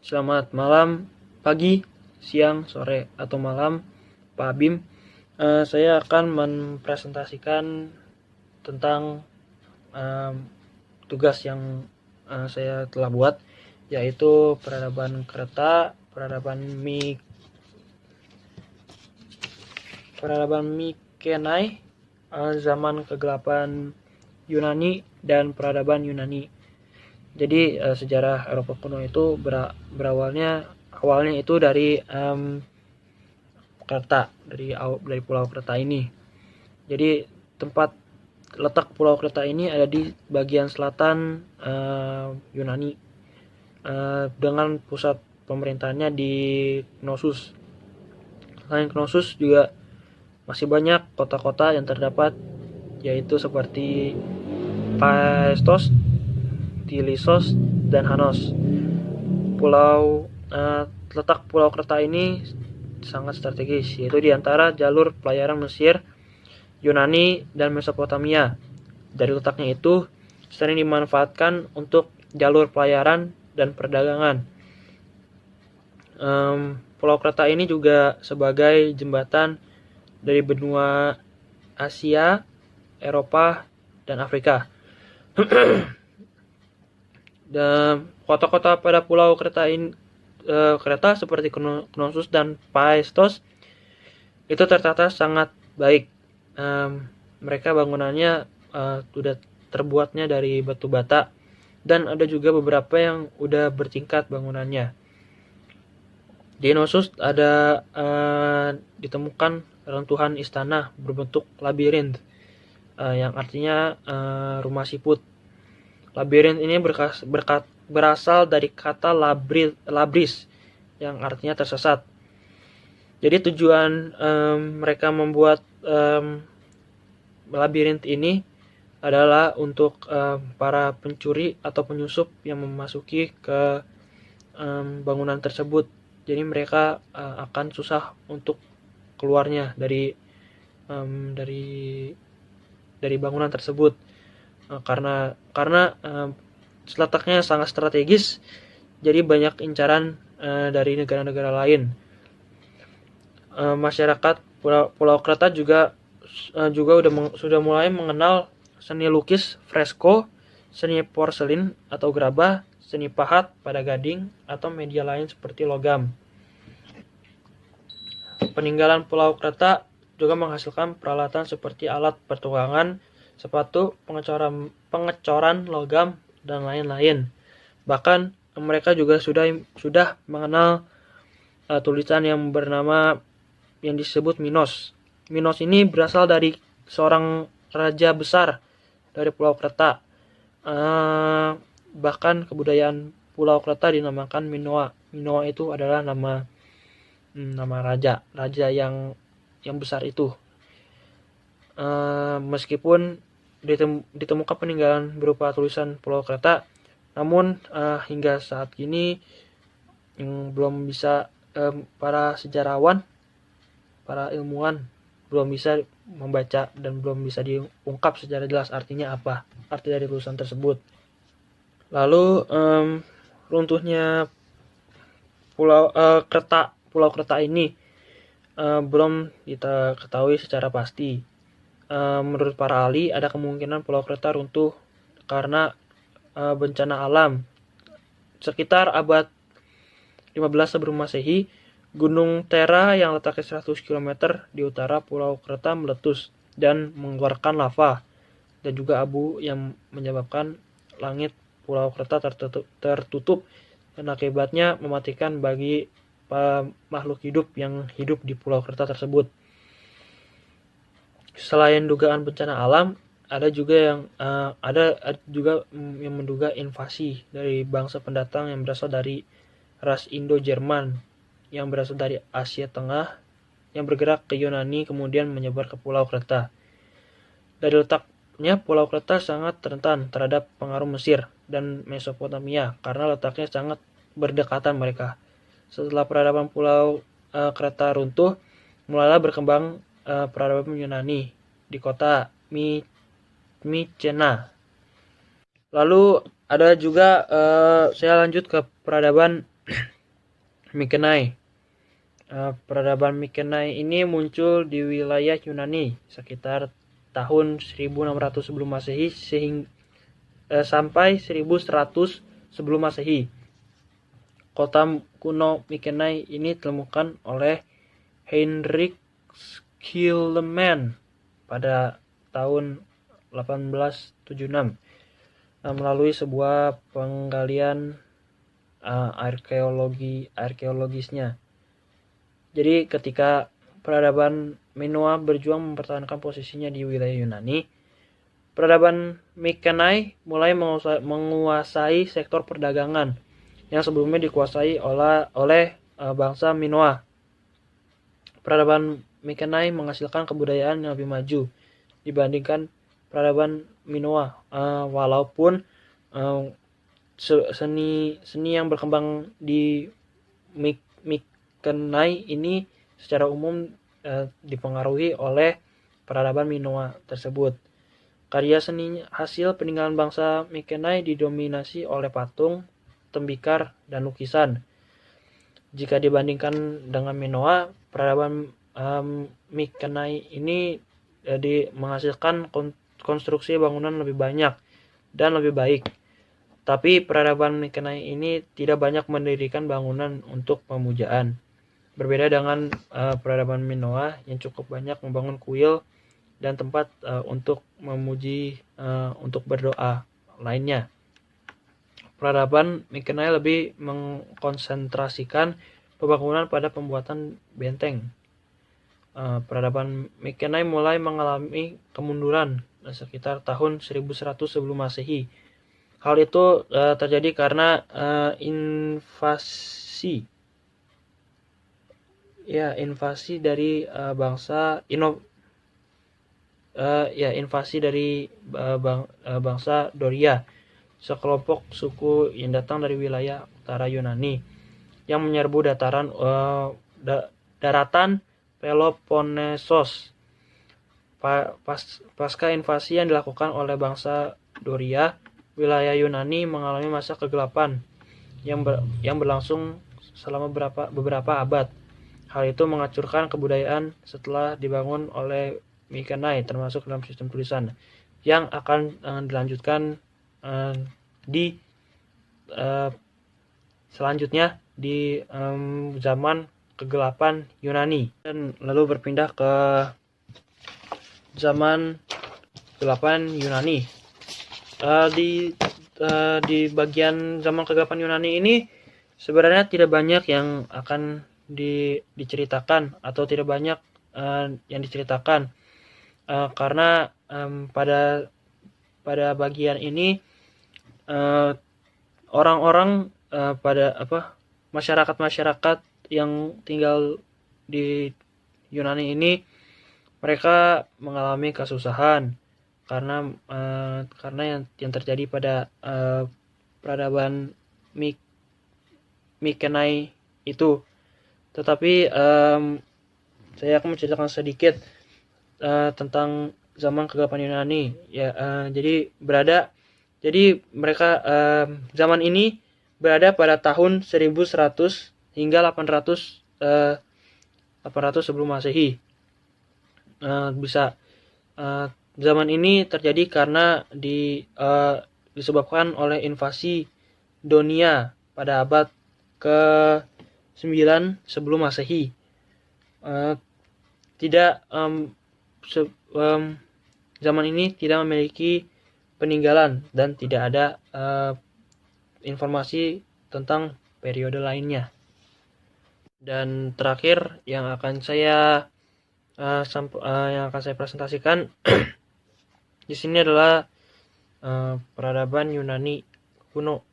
Selamat malam, pagi, siang, sore, atau malam, Pak Bim. Saya akan mempresentasikan tentang tugas yang saya telah buat, yaitu peradaban kereta, peradaban Mykenae, zaman kegelapan Yunani, dan peradaban Yunani. Jadi sejarah Eropa kuno itu awalnya itu dari Kreta, dari pulau Kreta ini. Jadi letak pulau Kreta ini ada di bagian selatan Yunani, dengan pusat pemerintahannya di Knossos. Selain Knossos juga masih banyak kota-kota yang terdapat, yaitu seperti Paestos, Tilissos, dan Hanos. Letak pulau Kreta ini sangat strategis, yaitu di antara jalur pelayaran Mesir, Yunani, dan Mesopotamia. Dari letaknya itu sering dimanfaatkan untuk jalur pelayaran dan perdagangan. Pulau Kreta ini juga sebagai jembatan dari benua Asia, Eropa, dan Afrika. Dan kota-kota pada pulau Kreta ini seperti Knossos dan Paestos itu tertata sangat baik. Mereka bangunannya sudah terbuatnya dari batu bata, dan ada juga beberapa yang udah bertingkat bangunannya. Di Knossos ada ditemukan reruntuhan istana berbentuk labirint, yang artinya rumah siput. Labirint ini berasal dari kata labris yang artinya tersesat. Jadi tujuan mereka membuat labirint ini adalah untuk para pencuri atau penyusup yang memasuki ke bangunan tersebut. Jadi mereka akan susah untuk keluarnya dari bangunan tersebut, karena letaknya sangat strategis. Jadi banyak incaran dari negara-negara lain. Masyarakat Pulau Kreta juga sudah mulai mengenal seni lukis fresko, seni porselin atau gerabah, seni pahat pada gading, atau media lain seperti logam. Peninggalan Pulau Kreta juga menghasilkan peralatan seperti alat pertukangan, sepatu, pengecoran logam, dan lain-lain. Bahkan mereka juga sudah mengenal tulisan yang disebut Minos. Minos ini berasal dari seorang raja besar dari Pulau Kreta. Bahkan kebudayaan Pulau Kreta dinamakan Minoa. Minoa itu adalah nama raja yang besar itu. Meskipun ditemukan peninggalan berupa tulisan Pulau Kreta, namun hingga saat ini belum bisa para sejarawan, para ilmuwan belum bisa membaca dan belum bisa diungkap secara jelas artinya apa, arti dari tulisan tersebut. Lalu runtuhnya Pulau Kreta ini belum kita ketahui secara pasti. Menurut para ahli, ada kemungkinan Pulau Kreta runtuh karena bencana alam. Sekitar abad 15 sebelum Masehi, Gunung Tera yang letaknya 100 km di utara Pulau Kreta meletus dan mengeluarkan lava dan juga abu yang menyebabkan langit Pulau Kreta tertutup dan akibatnya mematikan bagi makhluk hidup yang hidup di Pulau Kreta tersebut. Selain dugaan bencana alam, ada juga yang menduga invasi dari bangsa pendatang yang berasal dari ras Indo-Jerman yang berasal dari Asia Tengah yang bergerak ke Yunani kemudian menyebar ke Pulau Kreta. Dari letaknya, Pulau Kreta sangat rentan terhadap pengaruh Mesir dan Mesopotamia karena letaknya sangat berdekatan mereka. Setelah peradaban Pulau Kreta runtuh, mulailah berkembang peradaban Yunani di kota Mycena. Lalu ada juga saya lanjut ke peradaban Mykenae. Peradaban Mykenae ini muncul di wilayah Yunani sekitar tahun 1600 sebelum Masehi sampai 1100 sebelum Masehi. Kota kuno Mykenae ini ditemukan oleh Heinrich Schliemann pada tahun 1876 melalui sebuah penggalian arkeologisnya. Jadi ketika peradaban Minoa berjuang mempertahankan posisinya di wilayah Yunani, peradaban Mykenae mulai menguasai sektor perdagangan yang sebelumnya dikuasai oleh bangsa Minoa. Peradaban Mykenae menghasilkan kebudayaan yang lebih maju dibandingkan peradaban Minoa, walaupun seni yang berkembang di Mykenae ini secara umum dipengaruhi oleh peradaban Minoa tersebut. Karya seni hasil peninggalan bangsa Mykenae didominasi oleh patung, tembikar, dan lukisan. Jika dibandingkan dengan Minoa, peradaban Mykenae ini menghasilkan konstruksi bangunan lebih banyak dan lebih baik. Tapi peradaban Mykenae ini tidak banyak mendirikan bangunan untuk pemujaan. Berbeda dengan peradaban Minoa yang cukup banyak membangun kuil dan tempat untuk memuji, untuk berdoa lainnya. Peradaban Mykenae lebih mengkonsentrasikan pembangunan pada pembuatan benteng. Peradaban Mykenae mulai mengalami kemunduran sekitar tahun 1100 sebelum Masehi. Hal itu terjadi karena invasi dari bangsa Doria, sekelompok suku yang datang dari wilayah utara Yunani yang menyerbu daratan Peloponnesos. Pasca invasi yang dilakukan oleh bangsa Doria, wilayah Yunani mengalami masa kegelapan yang berlangsung selama beberapa abad. Hal itu menghancurkan kebudayaan setelah dibangun oleh Mykenae, termasuk dalam sistem tulisan, yang akan dilanjutkan selanjutnya di zaman kegelapan Yunani, dan lalu berpindah ke zaman kegelapan Yunani. Di bagian zaman kegelapan Yunani ini sebenarnya tidak banyak yang akan diceritakan atau tidak banyak yang diceritakan karena pada bagian ini orang-orang masyarakat yang tinggal di Yunani ini, mereka mengalami kesusahan karena yang terjadi pada peradaban Mykenae itu. Tetapi saya akan menceritakan sedikit tentang zaman kegelapan Yunani. Jadi mereka zaman ini berada pada tahun 1100 hingga 800 sebelum Masehi. Zaman ini terjadi karena disebabkan oleh invasi Donia pada abad ke-9 sebelum Masehi. Zaman ini tidak memiliki peninggalan dan tidak ada informasi tentang periode lainnya. Dan terakhir yang akan saya presentasikan di sini adalah peradaban Yunani kuno.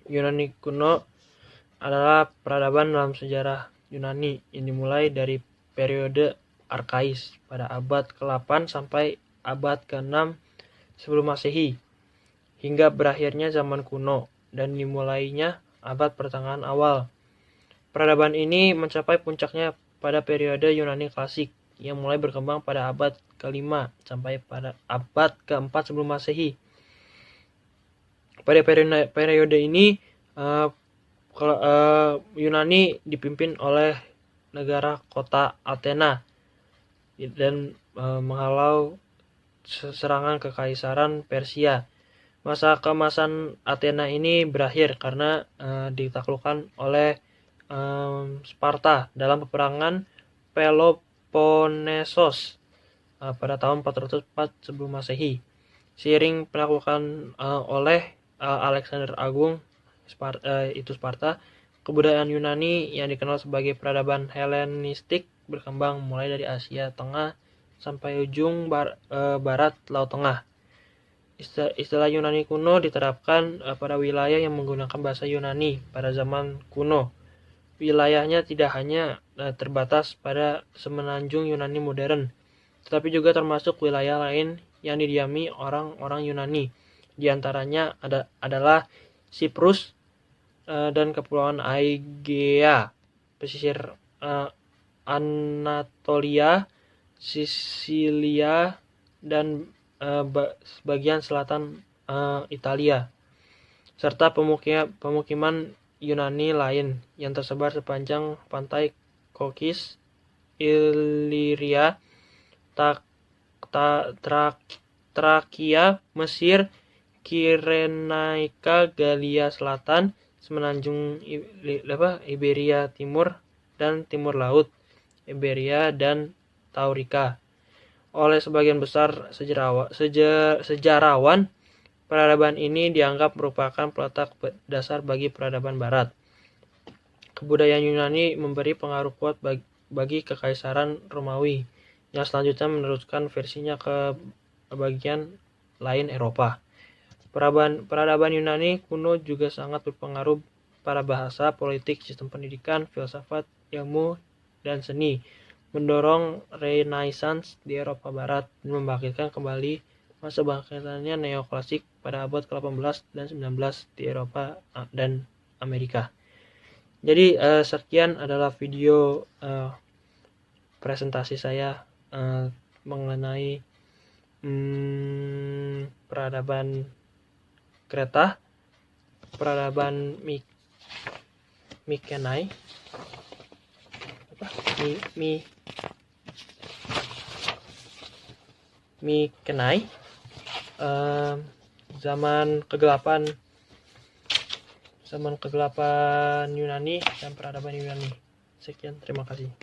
Yunani kuno adalah peradaban dalam sejarah Yunani yang dimulai dari periode Arkais pada abad ke-8 sampai abad ke-6 sebelum Masehi, hingga berakhirnya zaman kuno dan dimulainya abad pertengahan awal. Peradaban ini mencapai puncaknya pada periode Yunani klasik yang mulai berkembang pada abad ke-5 sampai pada abad ke-4 sebelum Masehi. Pada periode ini Kalau Yunani dipimpin oleh negara kota Athena dan menghalau serangan kekaisaran Persia. Masa keemasan Athena ini berakhir karena ditaklukkan oleh Sparta dalam peperangan Peloponnesos pada tahun 404 sebelum Masehi. Seiring penaklukan oleh Alexander Agung Sparta, kebudayaan Yunani yang dikenal sebagai peradaban Helenistik berkembang mulai dari Asia Tengah sampai ujung barat Laut Tengah. Istilah Yunani kuno diterapkan pada wilayah yang menggunakan bahasa Yunani pada zaman kuno. Wilayahnya tidak hanya terbatas pada semenanjung Yunani modern, tetapi juga termasuk wilayah lain yang didiami orang-orang Yunani. Di antaranya adalah Siprus dan Kepulauan Aegea, pesisir Anatolia, Sisilia, dan bagian selatan Italia, serta pemukiman Yunani lain yang tersebar sepanjang pantai Kokis, Iliria, Trakia, Mesir, Kirenaika, Galia Selatan, semenanjung Iberia Timur dan Timur Laut, Iberia dan Taurika. Oleh sebagian besar sejarawan, peradaban ini dianggap merupakan peletak dasar bagi peradaban Barat. Kebudayaan Yunani memberi pengaruh kuat bagi Kekaisaran Romawi, yang selanjutnya meneruskan versinya ke bagian lain Eropa. Peradaban Yunani kuno juga sangat berpengaruh pada bahasa, politik, sistem pendidikan, filsafat, ilmu, dan seni, mendorong Renaissance di Eropa Barat dan membangkitkan kembali masa bangkitannya neoklasik pada abad ke-18 dan 19 di Eropa dan Amerika. Jadi sekian adalah video presentasi saya mengenai peradaban Kreta, peradaban Mykenae, Mykenae, zaman kegelapan Yunani dan peradaban Yunani. Sekian, terima kasih.